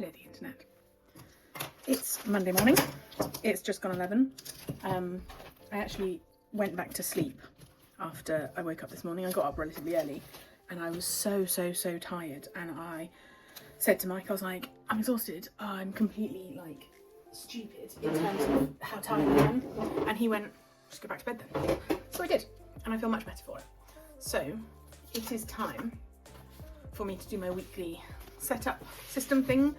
Hello the internet. It's Monday morning. It's just gone 11. I actually went back to sleep after I woke up this morning. I got up relatively early and I was so tired, and I said to Mike, I was like, I'm exhausted. I'm completely like stupid in terms of how tired I am. And he went, just go back to bed then. So I did, and I feel much better for it. So it is time for me to do my weekly setup system thing.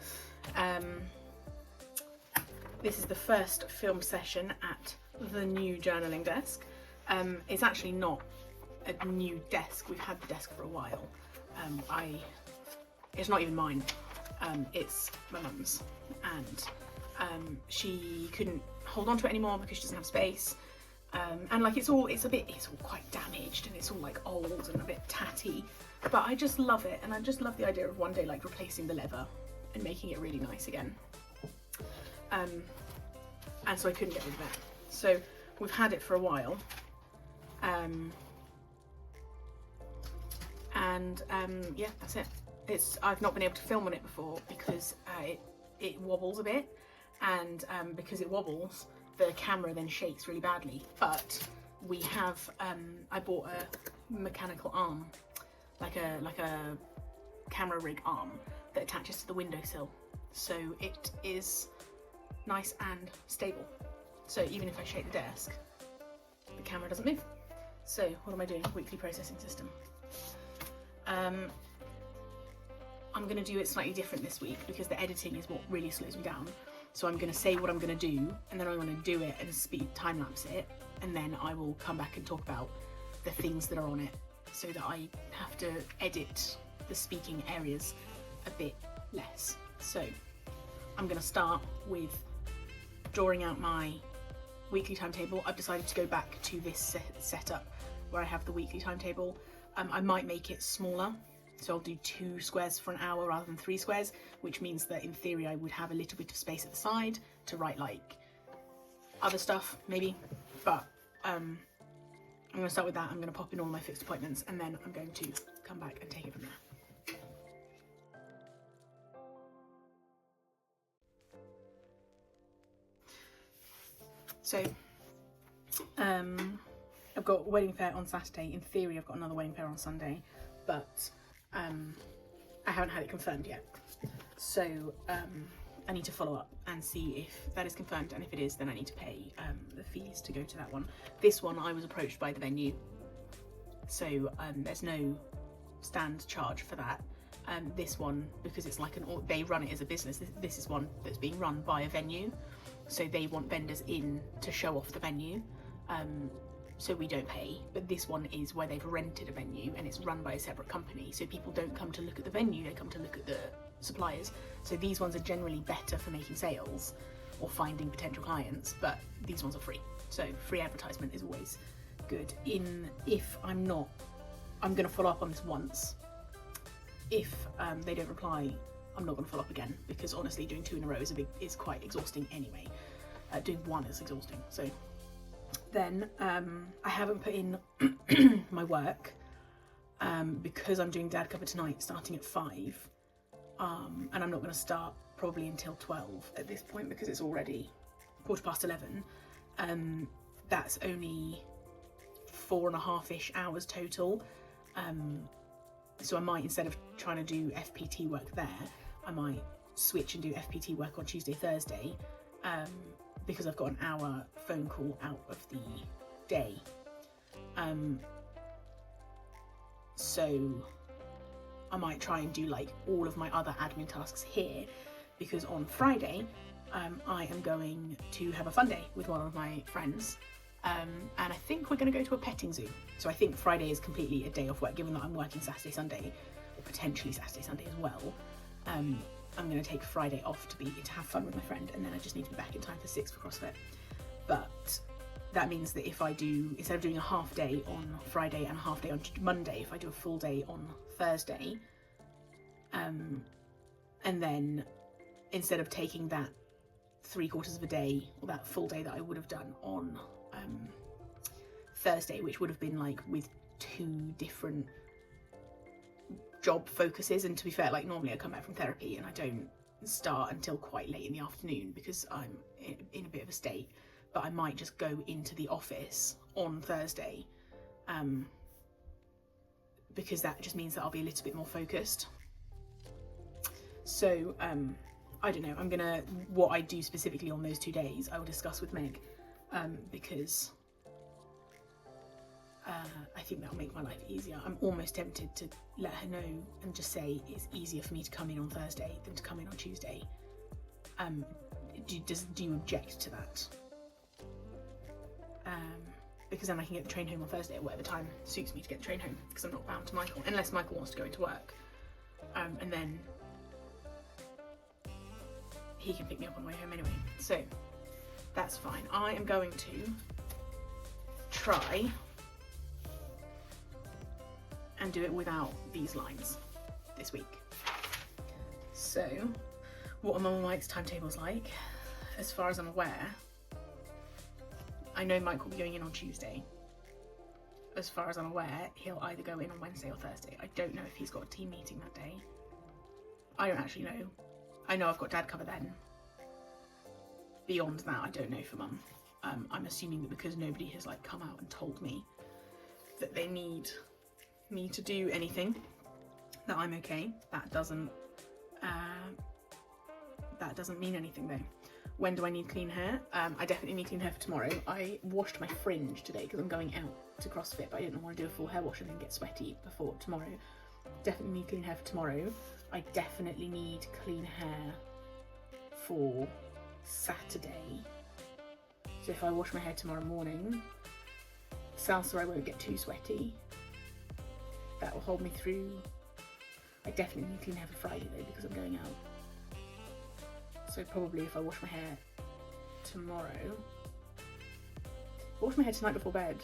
This is the first film session at the new journaling desk. It's actually not a new desk. We've had the desk for a while. It's not even mine. It's my mum's, and she couldn't hold on to it anymore because she doesn't have space. And like it's all quite damaged, and it's all like old and a bit tatty, but I just love it, and I just love the idea of one day like replacing the leather and making it really nice again. And so I couldn't get rid of it. So we've had it for a while, yeah, that's it. I've not been able to film on it before because it wobbles a bit, and because it wobbles, the camera then shakes really badly. But we have I bought a mechanical arm, like a camera rig arm that attaches to the windowsill, so it is nice and stable. So even if I shake the desk, the camera doesn't move. So what am I doing? Weekly processing system. I'm going to do it slightly different this week because the editing is what really slows me down. So I'm going to say what I'm going to do, and then I'm going to do it and time lapse it, and then I will come back and talk about the things that are on it, so that I have to edit the speaking areas a bit less. So I'm going to start with drawing out my weekly timetable. I've decided to go back to this setup where I have the weekly timetable. I might make it smaller, so I'll do 2 squares for an hour rather than 3 squares, which means that in theory I would have a little bit of space at the side to write like other stuff maybe, but I'm going to start with that. I'm going to pop in all my fixed appointments, and then I'm going to come back and take it from there. So I've got a wedding fair on Saturday. In theory I've got another wedding fair on Sunday, but I haven't had it confirmed yet. So I need to follow up and see if that is confirmed, and if it is, then I need to pay the fees to go to that one. This one I was approached by the venue, so there's no stand charge for that. This one, because it's like they run it as a business, this is one that's being run by a venue, so they want vendors in to show off the venue, so we don't pay. But this one is where they've rented a venue and it's run by a separate company, so people don't come to look at the venue, they come to look at the suppliers. So these ones are generally better for making sales or finding potential clients, but these ones are free, so free advertisement is always good. I'm going to follow up on this once. If they don't reply, I'm not going to follow up again, because honestly doing 2 in a row is quite exhausting anyway. Doing 1 is exhausting. So then I haven't put in my work because I'm doing dad cover tonight starting at 5, and I'm not going to start probably until 12 at this point because it's already 11:15. That's only 4.5-ish hours total. So I might, instead of trying to do FPT work there, I might switch and do FPT work on Tuesday, Thursday, because I've got an hour phone call out of the day. So I might try and do like all of my other admin tasks here, because on Friday I am going to have a fun day with one of my friends. And I think we're going to go to a petting zoo. So I think Friday is completely a day off work, given that I'm working Saturday, Sunday, or potentially Saturday, Sunday as well. I'm going to take Friday off to have fun with my friend, and then I just need to be back in time for 6 for CrossFit. But that means that if I do, instead of doing a half day on Friday and a half day on Monday, if I do a full day on Thursday, and then instead of taking that 3/4 of a day, or that full day that I would have done on Thursday, which would have been like with 2 different job focuses, and to be fair, like normally I come back from therapy and I don't start until quite late in the afternoon because I'm in a bit of a state, but I might just go into the office on Thursday, because that just means that I'll be a little bit more focused. So I don't know, what I do specifically on those 2 days I will discuss with Meg, because I think that'll make my life easier. I'm almost tempted to let her know and just say it's easier for me to come in on Thursday than to come in on Tuesday. Do you object to that? Because then I can get the train home on Thursday at whatever time suits me to get the train home, because I'm not bound to Michael, unless Michael wants to go into work. And then he can pick me up on the way home anyway. So that's fine. I am going to try and do it without these lines this week. So what are Mum and Mike's timetables like? As far as I'm aware, I know Mike will be going in on Tuesday. As far as I'm aware, he'll either go in on Wednesday or Thursday. I don't know if he's got a team meeting that day. I don't actually know. I know I've got dad cover then. Beyond that, I don't know for Mum. I'm assuming that because nobody has like come out and told me that they need me to do anything, that I'm okay. That doesn't mean anything though. When do I need clean hair? I definitely need clean hair for tomorrow. I washed my fringe today because I'm going out to CrossFit, but I didn't want to do a full hair wash and then get sweaty before tomorrow. Definitely need clean hair for tomorrow. I definitely need clean hair for Saturday. So if I wash my hair tomorrow morning, salsa I won't get too sweaty. That will hold me through. I definitely need clean hair for Friday though because I'm going out. So probably if I wash my hair tomorrow, wash my hair tonight before bed,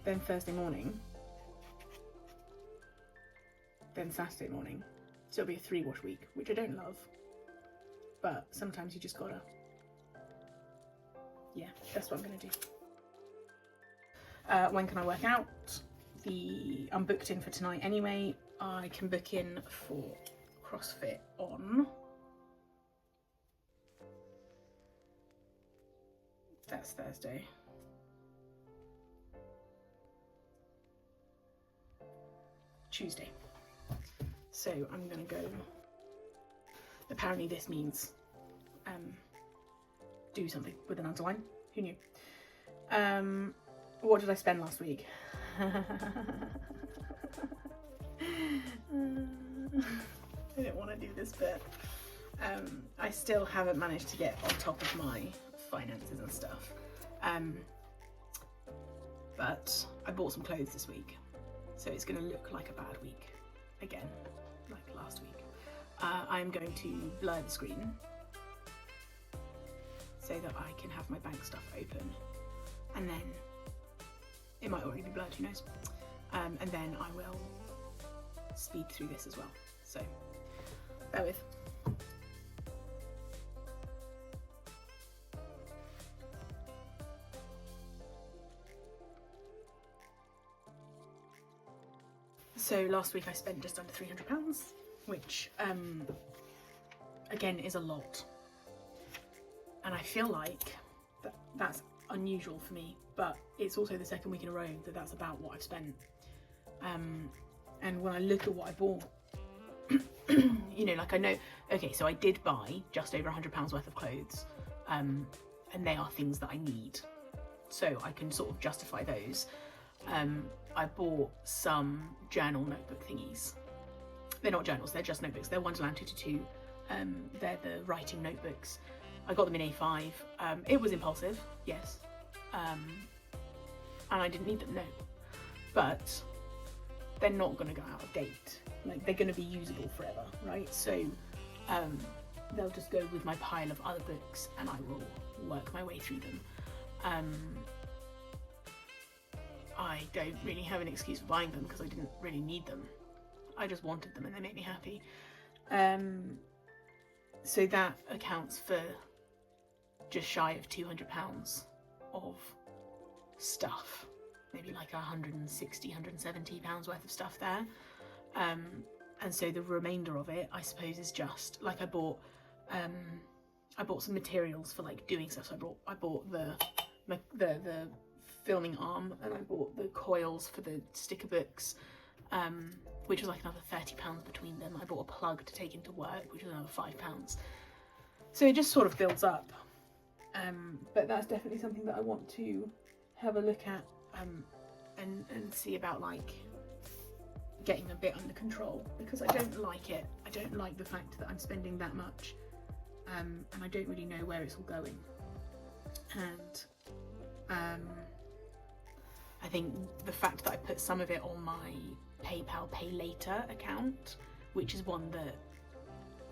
then Thursday morning, then Saturday morning. So it'll be a 3-wash week, which I don't love, but sometimes you just gotta. Yeah, that's what I'm gonna do. When can I work out? I'm booked in for tonight anyway. I can book in for CrossFit on, that's Thursday. Tuesday. So I'm gonna go, apparently this means do something with an underline. Who knew? What did I spend last week? I don't want to do this bit. I still haven't managed to get on top of my finances and stuff. But I bought some clothes this week, so it's going to look like a bad week again, like last week. I'm going to blur the screen so that I can have my bank stuff open, and then it might already be blurred, who knows? And then I will speed through this as well. So bear with. So last week I spent just under £300, which again is a lot. And I feel like that's unusual for me, but it's also the second week in a row that that's about what I've spent. And when I look at what I bought, you know, like I know, okay, so I did buy just over £100 worth of clothes, and they are things that I need, so I can sort of justify those. I bought some journal notebook thingies. They're not journals, they're just notebooks. They're Wonderland 222. They're the writing notebooks. I got them in A5. It was impulsive, yes, and I didn't need them, no, but they're not going to go out of date. Like, they're going to be usable forever, right? So they'll just go with my pile of other books and I will work my way through them. I don't really have an excuse for buying them because I didn't really need them. I just wanted them and they make me happy. So that accounts for just shy of £200 of stuff. Maybe like £160, £170 worth of stuff there. And so the remainder of it, I suppose, is just like I bought some materials for like doing stuff. So I bought the filming arm, and I bought the coils for the sticker books, which was like another £30 between them. I bought a plug to take into work, which was another £5. So it just sort of builds up. But that's definitely something that I want to have a look at and see about, like, getting a bit under control, because I don't like it. I don't like the fact that I'm spending that much, and I don't really know where it's all going. And I think the fact that I put some of it on my PayPal Pay Later account, which is one that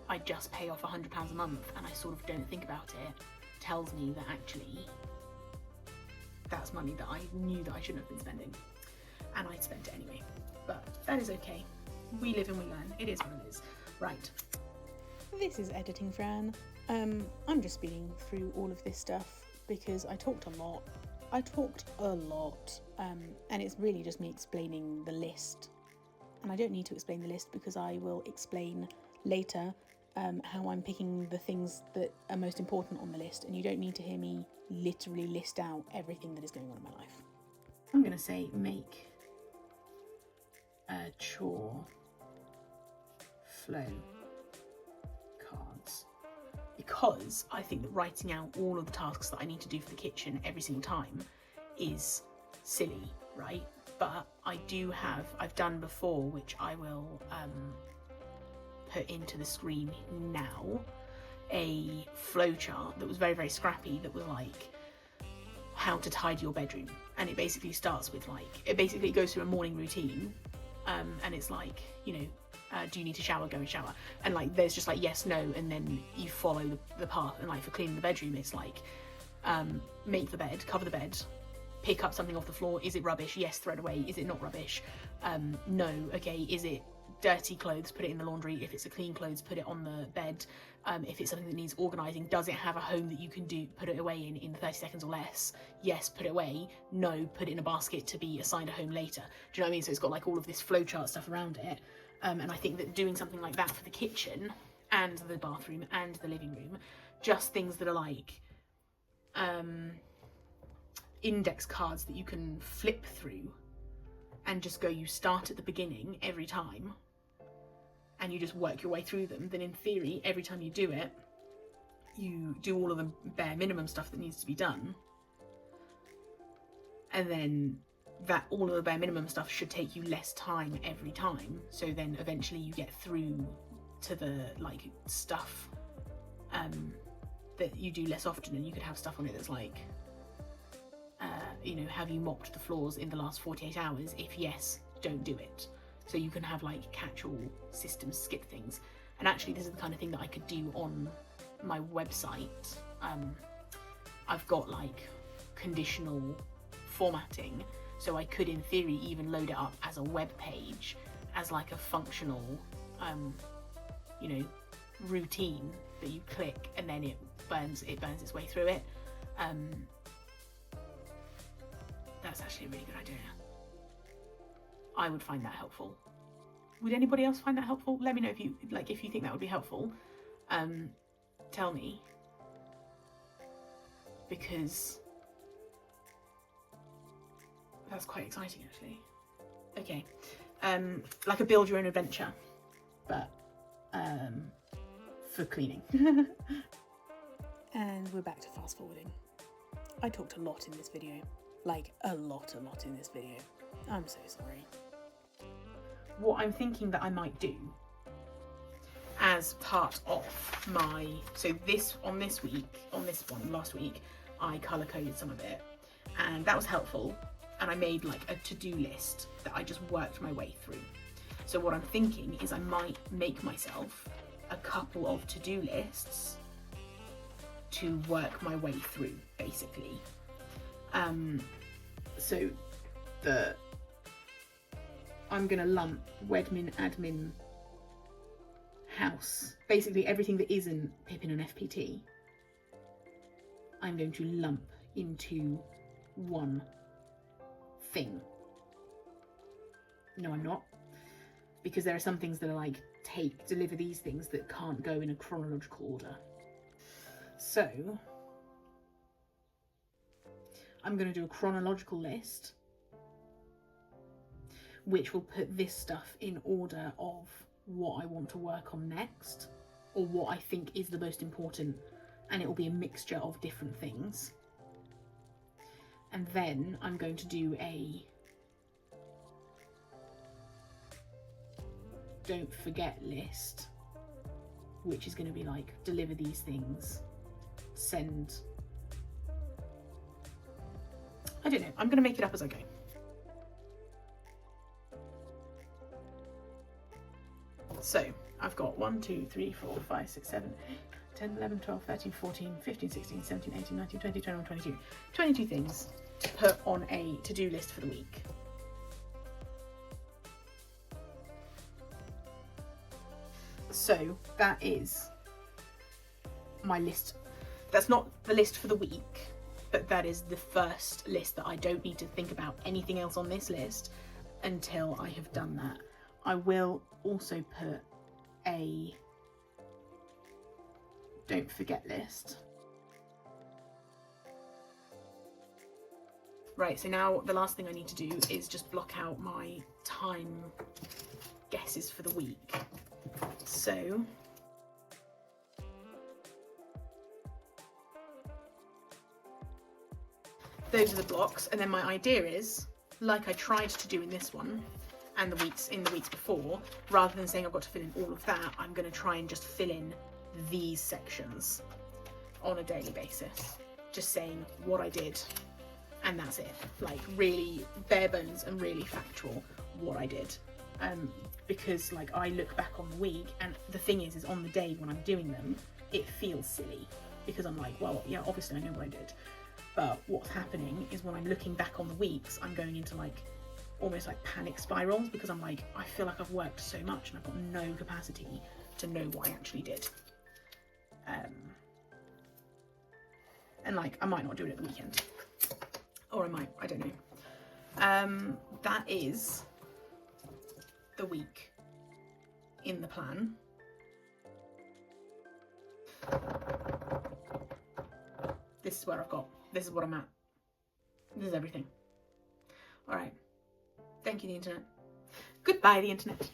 I just pay off £100 a month and I sort of don't think about it, tells me that actually that's money that I knew that I shouldn't have been spending, and I spent it anyway. But that is okay. We live and we learn. It is what it is. Right. This is Editing Fran. I'm just speeding through all of this stuff because I talked a lot. And it's really just me explaining the list. And I don't need to explain the list because I will explain later how I'm picking the things that are most important on the list, and you don't need to hear me literally list out everything that is going on in my life. I'm going to say make chore flow cards, because I think that writing out all of the tasks that I need to do for the kitchen every single time is silly, right? But I've done before, which I will put into the screen now, a flowchart that was very, very scrappy, that was like how to tidy your bedroom. And it basically starts with it goes through a morning routine, and it's like, do you need to shower? Go and shower. And like there's just like yes, no, and then you follow the path. And like for cleaning the bedroom, it's like make the bed, cover the bed, pick up something off the floor. Is it rubbish? Yes, throw it away. Is it not rubbish? No. Okay. Is it dirty clothes? Put it in the laundry. If it's a clean clothes, put it on the bed. If it's something that needs organising, does it have a home that you can put it away in 30 seconds or less? Yes, put it away. No, put it in a basket to be assigned a home later. Do you know what I mean? So it's got like all of this flowchart stuff around it. And I think that doing something like that for the kitchen and the bathroom and the living room, just things that are like index cards that you can flip through and just go, you start at the beginning every time and you just work your way through them, then in theory every time you do it, you do all of the bare minimum stuff that needs to be done, and then that all of the bare minimum stuff should take you less time every time, so then eventually you get through to the like stuff that you do less often, and you could have stuff on it that's like have you mopped the floors in the last 48 hours? If yes, don't do it. So you can have like catch-all systems, skip things. And actually this is the kind of thing that I could do on my website. I've got like conditional formatting, so I could in theory even load it up as a web page, as like a functional routine that you click and then it burns its way through it. That's actually a really good idea. I would find that helpful. Would anybody else find that helpful? Let me know if you think that would be helpful. Tell me, because that's quite exciting actually. Okay, like a build your own adventure, but for cleaning. And we're back to fast forwarding. I talked a lot in this video, like a lot in this video. I'm so sorry. What I'm thinking that I might do as part of my, last week, I colour coded some of it, and that was helpful, and I made like a to-do list that I just worked my way through. So what I'm thinking is I might make myself a couple of to-do lists to work my way through, basically. So I'm gonna lump Wedmin admin house, basically everything that isn't Pippin and FPT, I'm going to lump into one thing. No, I'm not, because there are some things that are like, deliver these things that can't go in a chronological order. So I'm going to do a chronological list, which will put this stuff in order of what I want to work on next, or what I think is the most important, and it will be a mixture of different things. And then I'm going to do a don't forget list, which is going to be like, deliver these things, send, I don't know, I'm going to make it up as I go. So I've got 1, 2, 3, 4, 5, 6, 7, 8, 10, 11, 12, 13, 14, 15, 16, 17, 18, 19, 20, 21, 22. 22 things to put on a to-do list for the week. So that is my list. That's not the list for the week, but that is the first list that I don't need to think about anything else on this list until I have done that. I will also put a don't forget list. Right, so now the last thing I need to do is just block out my time guesses for the week. So those are the blocks, and then my idea is, like I tried to do in this one and the weeks before, rather than saying I've got to fill in all of that, I'm going to try and just fill in these sections on a daily basis, just saying what I did, and that's it. Like really bare bones and really factual what I did. Because like I look back on the week, and the thing is on the day when I'm doing them, it feels silly because I'm like, well, yeah, obviously I know what I did. But what's happening is when I'm looking back on the weeks, I'm going into like almost like panic spirals, because I'm like, I feel like I've worked so much and I've got no capacity to know what I actually did. And like, I might not do it at the weekend, or I might, I don't know. That is the week in the plan. This is where I've got, this is what I'm at. This is everything. All right. Thank you, the internet. Goodbye, the internet.